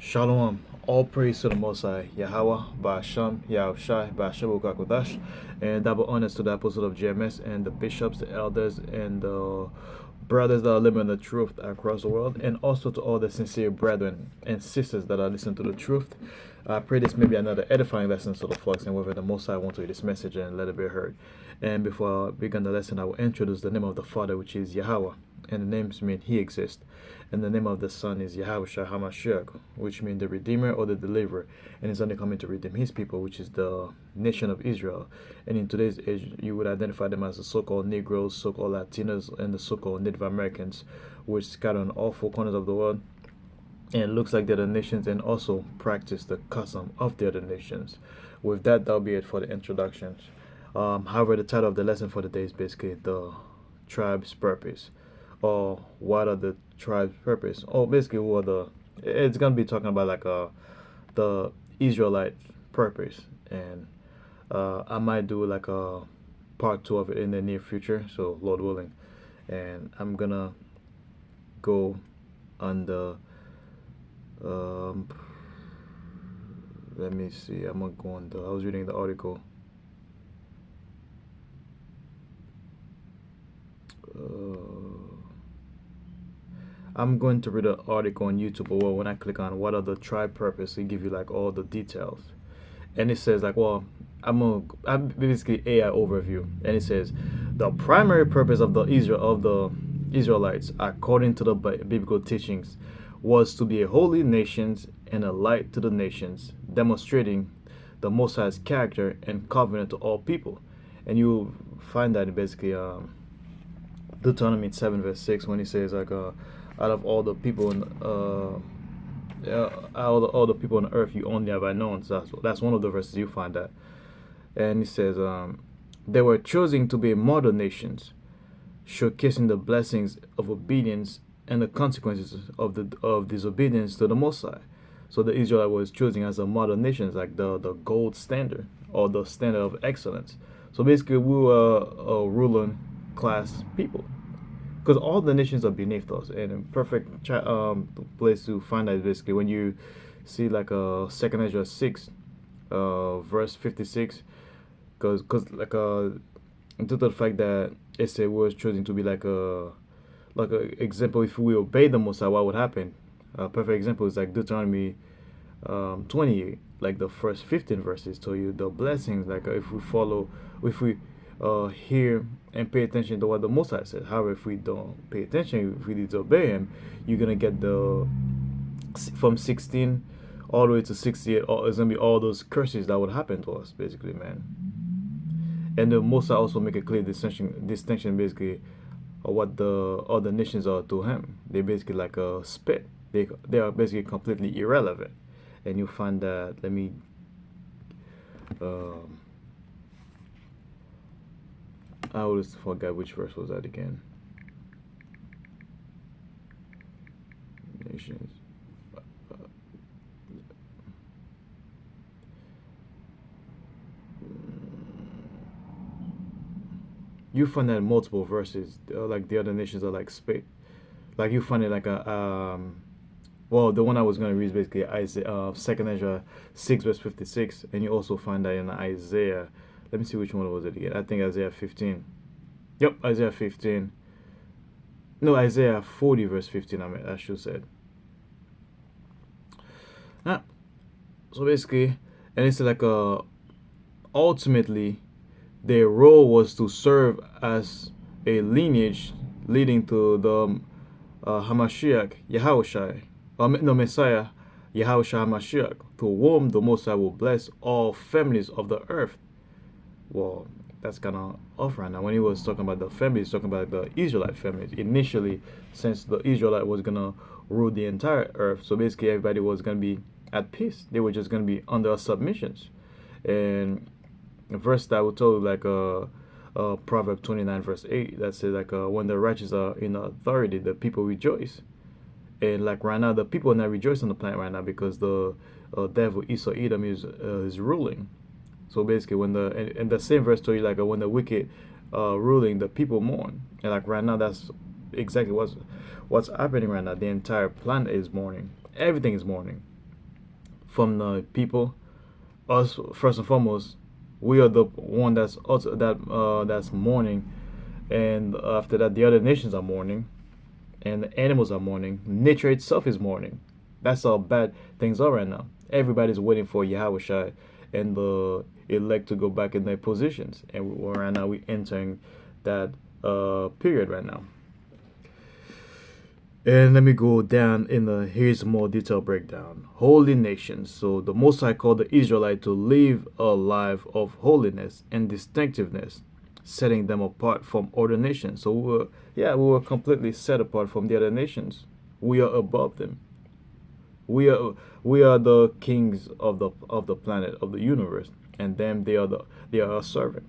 Shalom. All praise to the Most High, Yahweh, Ba'asham, Yahushai, Ba'ashabu Kakodash, and double honors to the apostle of GMS and the bishops, the elders, and the brothers that are living in the truth across the world, and also to all the sincere brethren and sisters that are listening to the truth. I pray this may be another edifying lesson to the flocks, and whether the Most High want to hear this message and let it be heard. And before I begin the lesson, I will introduce the name of the Father, which is Yahweh, and the names mean He exists. And the name of the Son is Yahushua HaMashiach, which means the Redeemer or the Deliverer, and is only coming to redeem His people, which is the nation of Israel. And in today's age, you would identify them as the so-called Negroes, so-called Latinos, and the so-called Native Americans, which scatter on all four corners of the world. And it looks like they're the nations and also practice the custom of the other nations. With that, that'll be it for the introductions. However, the title of the lesson for the day is basically the tribe's purpose, or what are the tribe's purpose, or basically what are the. It's gonna be talking about like the Israelite purpose, and I might do like a part two of it in the near future, so Lord willing, and I'm gonna go on the um, let me see. I'm gonna go on the. I was reading the article. I'm going to read an article on YouTube, or when I click on what are the tribe purpose, it give you like all the details, and it says like, well, I'm basically AI overview, and it says the primary purpose of the Israelites, according to the biblical teachings, was to be a holy nation and a light to the nations, demonstrating the Most High's character and covenant to all people. And you find that in basically Deuteronomy 7 verse 6, when he says like out of all the people in all the people on earth, you only have I known. So that's one of the verses you find that. And he says they were choosing to be model nations, showcasing the blessings of obedience and the consequences of disobedience to the Most High. So the Israelite was choosing as a model nation, like the gold standard or the standard of excellence. So basically, we were a ruling class people, because all the nations are beneath us. And a perfect place to find that is basically when you see like a Second Ezra 6, verse 56, because like due to the fact that Esther was choosing to be like a example, if we obey the Most High, what would happen? A perfect example is like Deuteronomy 28, like the first 15 verses tell you the blessings. Like if we follow, if we hear and pay attention to what the Most High says. However, if we don't pay attention, if we disobey Him, you're gonna get the from 16 all the way to 68. It's gonna be all those curses that would happen to us, basically, man. And the Most High also make a clear distinction basically of what the other nations are to Him. They basically like a spit. They are basically completely irrelevant. And you find that. Let me. I always forget which verse was that again. Nations. You find that in multiple verses, like the other nations are like spit. Like you find it like a well, the one I was going to read is basically Isaiah, Second Ezra 6 verse 56, and you also find that in Isaiah. Let me see which one was it again. I think Isaiah 15. Yep, Isaiah 15. No, Isaiah 40 verse 15. I should said. Ah, so basically, and it's like ultimately, their role was to serve as a lineage leading to the Hamashiach, Yahushai, no Messiah, Yahushua Hamashiach, to whom the Most High will bless all families of the earth. Well, that's kind of off right now. When he was talking about the families, talking about the Israelite families initially, since the Israelite was gonna rule the entire earth. So basically, everybody was gonna be at peace. They were just gonna be under submissions. And a verse that will tell you like Proverb 29 verse 8 that says like when the righteous are in authority, the people rejoice. And like right now, the people are not rejoicing on the planet right now because the devil Esau Edom is ruling. So basically, when and the same verse told you like when the wicked ruling, the people mourn. And like right now, that's exactly what's happening right now. The entire planet is mourning. Everything is mourning. from the people. Us first and foremost, we are the one that's also that's mourning, and after that, the other nations are mourning, and the animals are mourning. Nature itself is mourning. That's how bad things are right now. Everybody's waiting for Yahweh and the elect to go back in their positions, and right now we're entering that period right now. And let me go down in the here's more detailed breakdown. Holy nations. So the Most High called the Israelite to live a life of holiness and distinctiveness, setting them apart from other nations. So we were completely set apart from the other nations. We are above them. We are the kings of the planet, of the universe, and them they are a servant.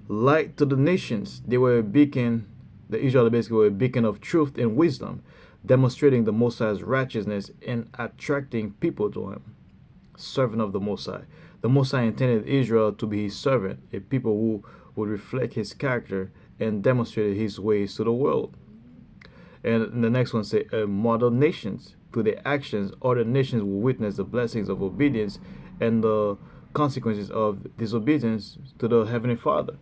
Light to the nations. They were a beacon. The Israelites basically were a beacon of truth and wisdom, demonstrating the Most High's righteousness and attracting people to Him. Servant of the Most High. The Most High intended Israel to be His servant, a people who would reflect His character and demonstrate His ways to the world. And the next one say, model nations. Through their actions, other nations will witness the blessings of obedience and the consequences of disobedience to the Heavenly Father.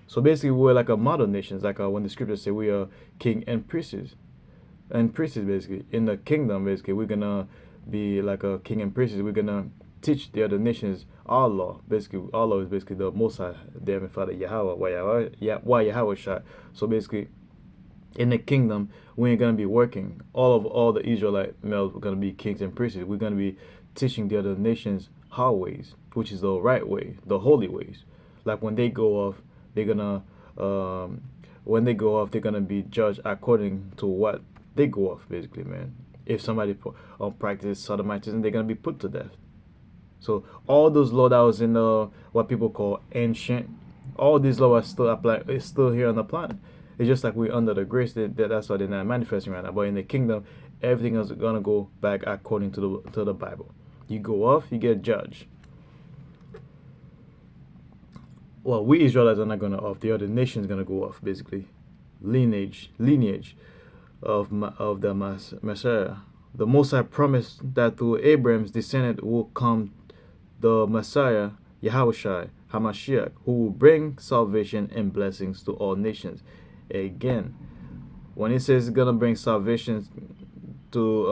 So basically, we're like a model nations, like when the scriptures say we are king and priests. And priests, basically, in the kingdom, basically, we're going to be like a king and priests. We're going to teach the other nations our law. Basically, our law is basically the Most High, the Heavenly Father, Yahweh, Yahweh Shai. So basically, in the kingdom, we ain't gonna be working. All the Israelite males are gonna be kings and priests. We're gonna be teaching the other nations our ways, which is the right way, the holy ways. Like when they go off, they're gonna they're gonna be judged according to what they go off, basically, man. If somebody practice sodomitism, they're gonna be put to death. So all those laws that was in the what people call ancient, all these laws are still apply. It's still here on the planet. It's just like we're under the grace that's why they're not manifesting right now. But in the kingdom, everything is gonna go back according to the Bible. You go off, you get judged. Well, we Israelites are not gonna off. The other nations gonna go off, basically. Lineage of the Messiah. The Most High promised that through Abraham's descendant will come the Messiah, Yahushua, Hamashiach, who will bring salvation and blessings to all nations. Again, when it says it's gonna bring salvation to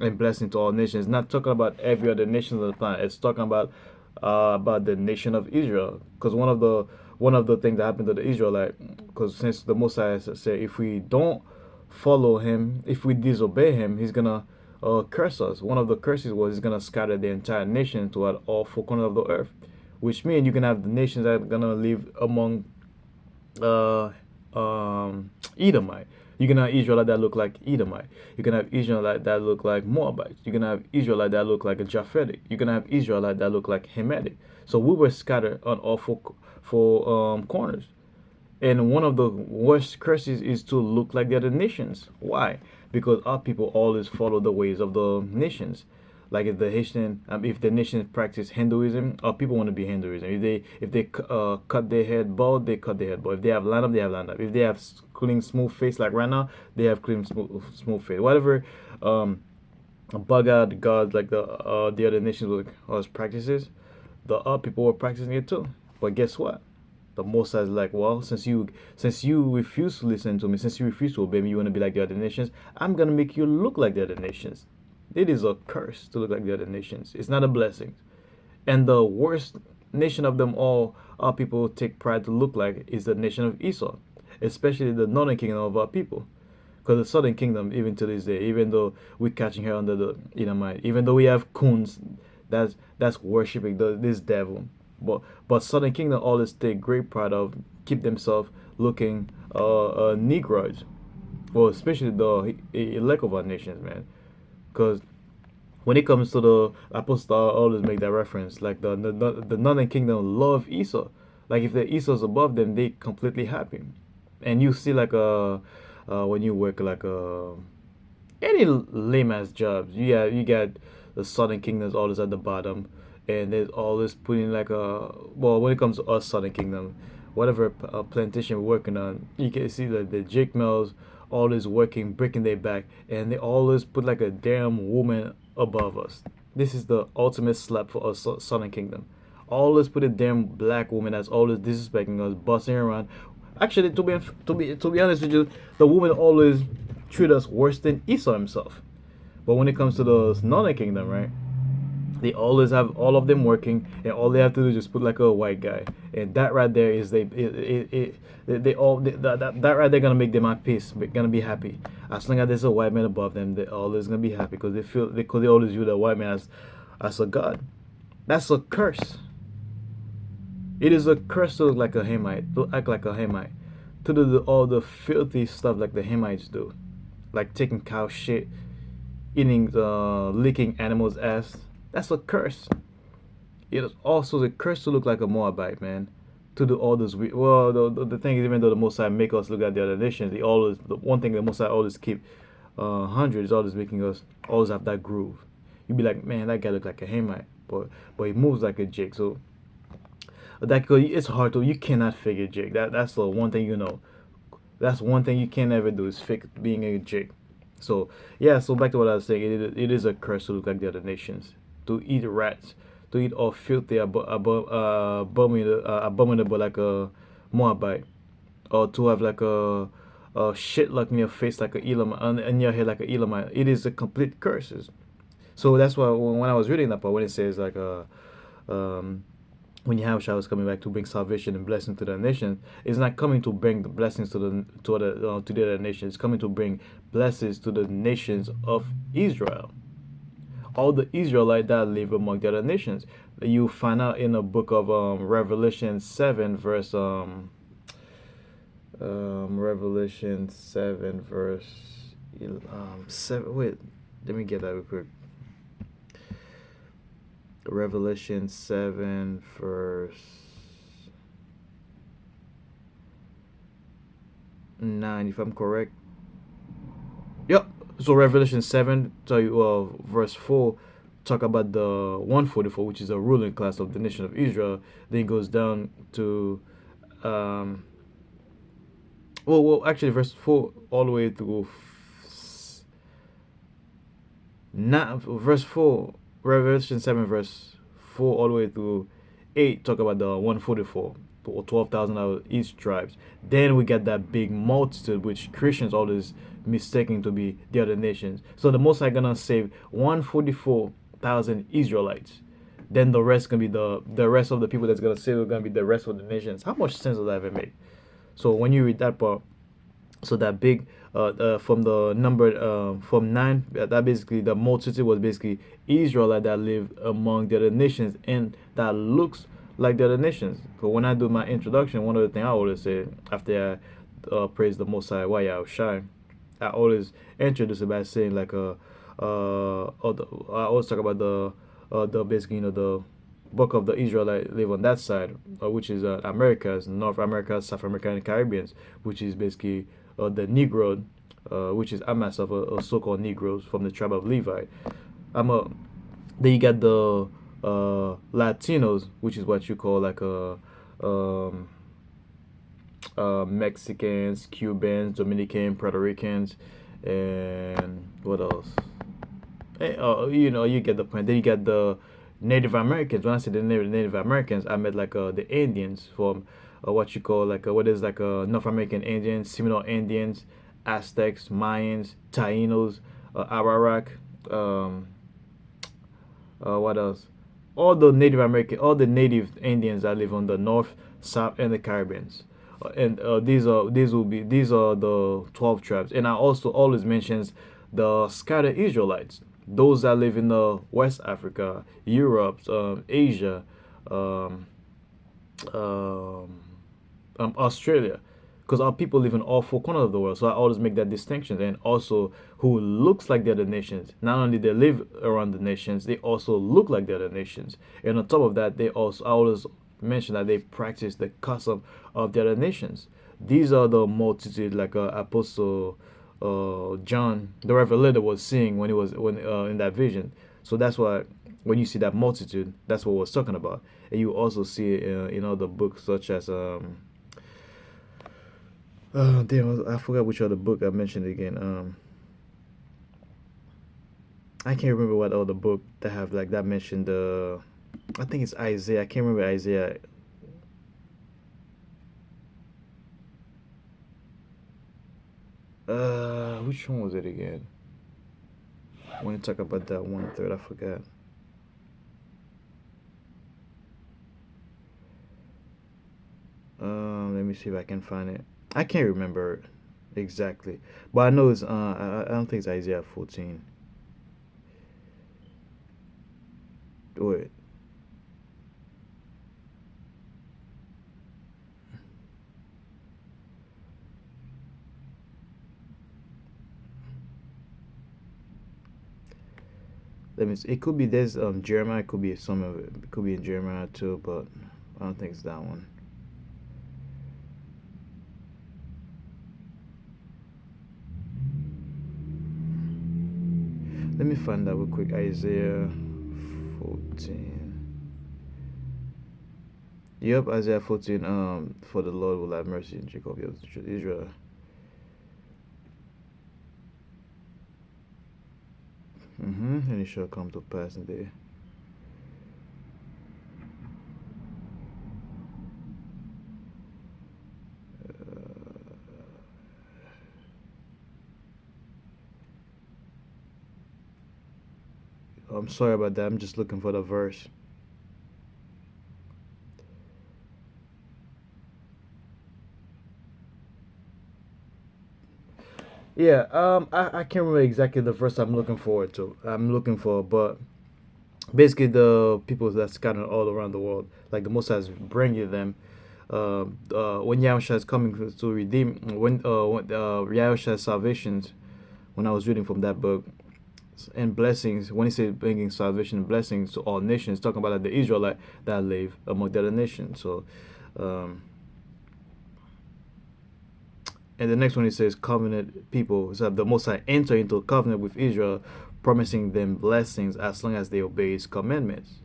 and blessing to all nations, it's not talking about every other nation on the planet. It's talking about the nation of Israel. Because one of the things that happened to the Israelite, because since the Messiah said if we don't follow him, if we disobey him, he's gonna curse us. One of the curses was he's gonna scatter the entire nation throughout all four corners of the earth, which means you can have the nations that are gonna live among Edomite. You can have Israelite that look like Edomite. You can have Israelite that look like Moabite. You can have Israelite that look like a Japhetic. You can have Israelite that look like Hamitic. So we were scattered on all four corners. And one of the worst curses is to look like the other nations. Why? Because our people always follow the ways of the nations. Like if if the nation practice Hinduism, our people want to be Hinduism. If they cut their head bald, they cut their head bald. If they have line up, they have line up. If they have clean smooth face like right now, they have clean smooth face. Whatever bug out God like the other nations was practices, the our people were practicing it too. But guess what? The Most High is like, well, since you refuse to listen to me, since you refuse to obey me, you want to be like the other nations. I'm gonna make you look like the other nations. It is a curse to look like the other nations. It's not a blessing. And the worst nation of them all, our people take pride to look like, is the nation of Esau, especially the northern kingdom of our people. Because the southern kingdom, even to this day, even though we're catching her under the Edomite, even though we have coons that's worshiping this devil, but southern kingdom always take great pride of keep themselves looking Negroids, well, especially the elect of our nations, man. Because when it comes to the apostle, always make that reference. Like the northern kingdom love Esau. Like if the Esau's above them, they completely happy. And you see like when you work like any lame ass jobs, you got the southern kingdoms always at the bottom, and there's always putting like well, when it comes to us southern kingdom, whatever plantation we're working on, you can see that the Jake Mills always working, breaking their back, and they always put like a damn woman above us. This is the ultimate slap for us, Southern Kingdom. Always put a damn black woman that's always disrespecting us, busting around. Actually, to be honest with you, the woman always treat us worse than Esau himself. But when it comes to the Northern Kingdom, right? They always have all of them working, and all they have to do is just put like a white guy, and that right there is they all that right there gonna make them at peace, gonna be happy. As long as there's a white man above them, they always gonna be happy because they always view the white man as a god. That's a curse. It is a curse to look like a Hamite, to act like a Hamite, to do all the filthy stuff like the Hamites do, like taking cow shit, eating, licking animals' ass. That's a curse. It is also a curse to look like a Moabite, man. To do all this. Well, the thing is, even though the Mosai make us look at the other nations, the one thing the Mosai always keep 100 is always making us always have that groove. You'd be like, man, that guy look like a Hamite, but he moves like a Jake. So it's hard to, you cannot fake a Jake. That's the one thing you know. That's one thing you can never do is fake being a Jake. So yeah, so back to what I was saying, it is a curse to look like the other nations, to eat rats, to eat all filthy, abominable like a Moabite, or to have like a shit like in your face like a Elam, and your head like a Elamite. It is a complete curses. So that's why when I was reading that part, when it says like um, when Yahushua was coming back to bring salvation and blessing to the nations, it's not coming to bring the blessings to the other nations. It's coming to bring blessings to the nations of Israel. All the Israelites that live among the other nations. You find out in the book of Revelation 7 verse Revelation 7 verse 7. Wait, let me get that real quick. Revelation 7 verse 9, if I'm correct. Yep. So Revelation 7, verse 4, talk about the 144, which is a ruling class of the nation of Israel. Then it goes down to, actually, verse 4 all the way to verse 4, Revelation 7, verse 4 all the way to 8, talk about the 144. Or 12,000 out of each tribes. Then we get that big multitude, which Christians always mistaking to be the other nations. So the Most High gonna save 144,000 Israelites. Then the rest gonna be the rest of the people that's gonna save are gonna be the rest of the nations. How much sense does that ever make? So when you read that part, so that big from the number from 9, that basically the multitude was basically Israelite that live among the other nations and that looks like the other nations. But when I do my introduction, one of the things I always say after I praise the Most High, why I shine, I always introduce it by saying like I always talk about the basically the book of the Israelite live on that side, which is Americas, North America, South America, and Caribbeans, which is basically the Negro, which is I'm myself a so-called Negroes from the tribe of Levi. Then you got the Latinos, which is what you call like Mexicans, Cubans, Dominican, Puerto Ricans, and what else? You get the point. Then you got the Native Americans. When I say the Native Americans, I meant like the Indians from what you call like what is like North American Indians, Seminole Indians, Aztecs, Mayans, Tainos, Ararak. What else? All the native Indians that live on the north, south, and the Caribbeans, and these are the 12 tribes. And I also always mentions the scattered Israelites, those that live in the West Africa, Europe, Asia, um, um, Australia, because our people live in all four corners of the world. So I always make that distinction. And also, who looks like the other nations. Not only they live around the nations, they also look like the other nations. And on top of that, I always mention that they practice the custom of the other nations. These are the multitude, like Apostle John, the Revelator, was seeing when in that vision. So that's why when you see that multitude, that's what we're talking about. And you also see it in other books such as Oh damn! I forgot which other book I mentioned again. I can't remember what other book that have like that mentioned the. I think it's Isaiah. I can't remember Isaiah. Which one was it again? When you talk about that 1/3, I forgot. Let me see if I can find it. I can't remember exactly, but I know it's. I don't think it's Isaiah 14. Wait. Let me see. It could be there's Jeremiah. It could be some of it. It could be in Jeremiah too, but I don't think it's that one. Let me find that real quick. Isaiah 14. Yep, Isaiah 14. For the Lord will have mercy in Jacob, Israel. And it shall come to pass in the. I'm sorry about that. I'm just looking for the verse. Yeah, I can't remember exactly the verse I'm looking forward to. I'm looking for, but basically the people that's scattered all around the world, like the Most High is bringing them. When Yahusha is coming to redeem, when Yahusha's salvations, when I was reading from that book, and blessings, when he said bringing salvation and blessings to all nations, talking about like the Israelite that live among the other nations. So, um, and the next one, he says covenant people. So the Most High enter into a covenant with Israel, promising them blessings as long as they obey his commandments.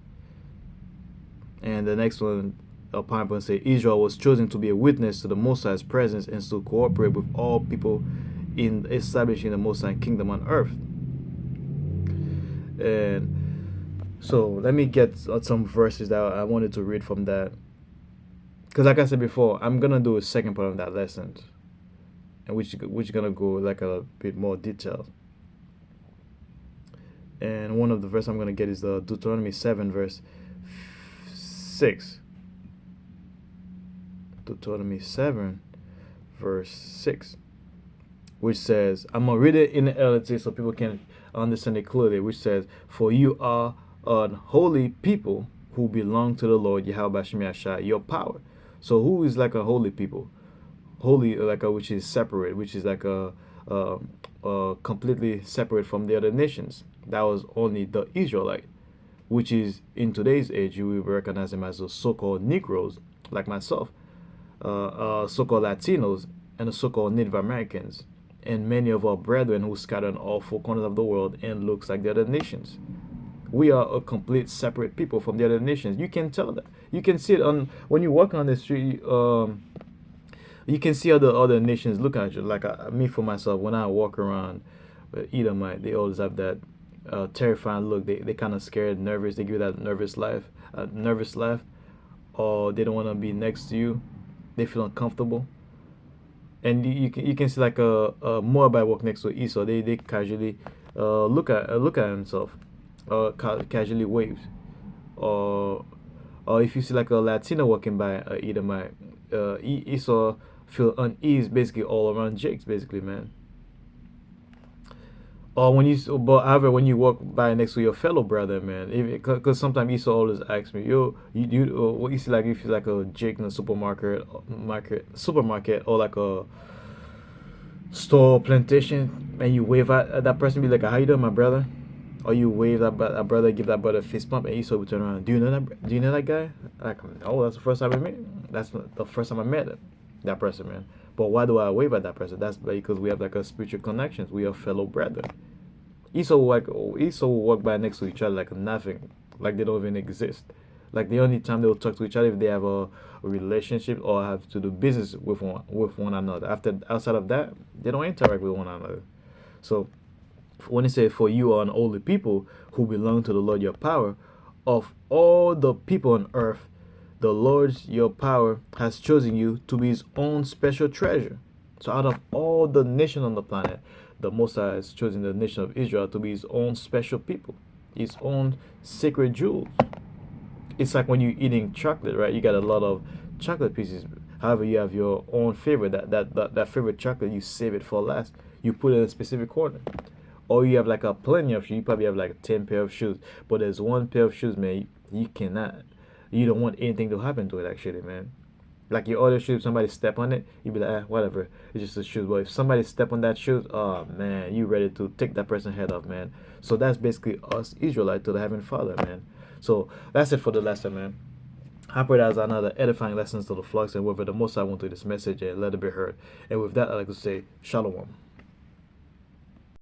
And the next one, Pineapple say Israel was chosen to be a witness to the Most High's presence and to cooperate with all people in establishing the Most High kingdom on earth. And so let me get some verses that I wanted to read from that, because like I said before, I'm gonna do a second part of that lesson, and which gonna go like a bit more detailed. And one of the verse I'm gonna get is the Deuteronomy 7 verse 6. Deuteronomy 7 verse 6, which says, I'm gonna read it in the LT so people can understand it clearly, which says, for you are an holy people who belong to the Lord Yahweh Shem Yashai, your power. So who is like a holy people? Holy, like a, which is separate, which is like completely separate from the other nations. That was only the Israelite, which is in today's age you will recognize them as the so-called Negroes, like myself, so-called Latinos, and the so-called Native Americans, and many of our brethren who scattered in all four corners of the world and looks like the other nations. We are a complete separate people from the other nations. You can tell that. You can see it on when you walk on the street. You can see other nations look at you. Like me for myself, when I walk around Edomite, they always have that terrifying look. They kind of scared, nervous. They give you that nervous laugh, or they don't want to be next to you. They feel uncomfortable. And you can see like a Moabite walk next to Esau. They casually look at himself, casually waves, or if you see like a Latino walking by Edomite, Esau feel unease basically all around Jake's basically, man. Or when but however, when you walk by next to your fellow brother, man, because sometimes Esau always asks me, yo, what you see like if you like a Jake in a supermarket, or like a store plantation, and you wave at that person, be like, how you doing, my brother? Or you wave that brother, give that brother a fist bump, and Esau would turn around. Do you know that? Do you know that guy? Like, oh, that's the first time I met. That's the first time I met that person, man. But why do I wave at that person? That's because we have like a spiritual connections. We are fellow brethren. Esau will walk by next to each other like nothing, like they don't even exist. Like the only time they'll talk to each other if they have a relationship or have to do business with one another. After outside of that, they don't interact with one another. So when it says, for you are an holy people who belong to the Lord your power, of all the people on earth, the Lord your power has chosen you to be his own special treasure. So out of all the nations on the planet, the Most High has chosen the nation of Israel to be his own special people, his own sacred jewels. It's like when you're eating chocolate, right? You got a lot of chocolate pieces. However, you have your own favorite. That favorite chocolate, you save it for last. You put it in a specific corner. Or you have like a plenty of shoes. You probably have like 10 pair of shoes. But there's one pair of shoes, man, you cannot. You don't want anything to happen to it, actually, man. Like your other shoes, somebody step on it, you be like, whatever. It's just a shoe. But if somebody step on that shoes, oh man, you ready to take that person's head off, man. So that's basically us Israelites to the Heavenly Father, man. So that's it for the lesson, man. I pray that's another edifying lessons to the flocks and whether the Most I want to this message and let it be heard. And with that, I'd like to say, Shalom.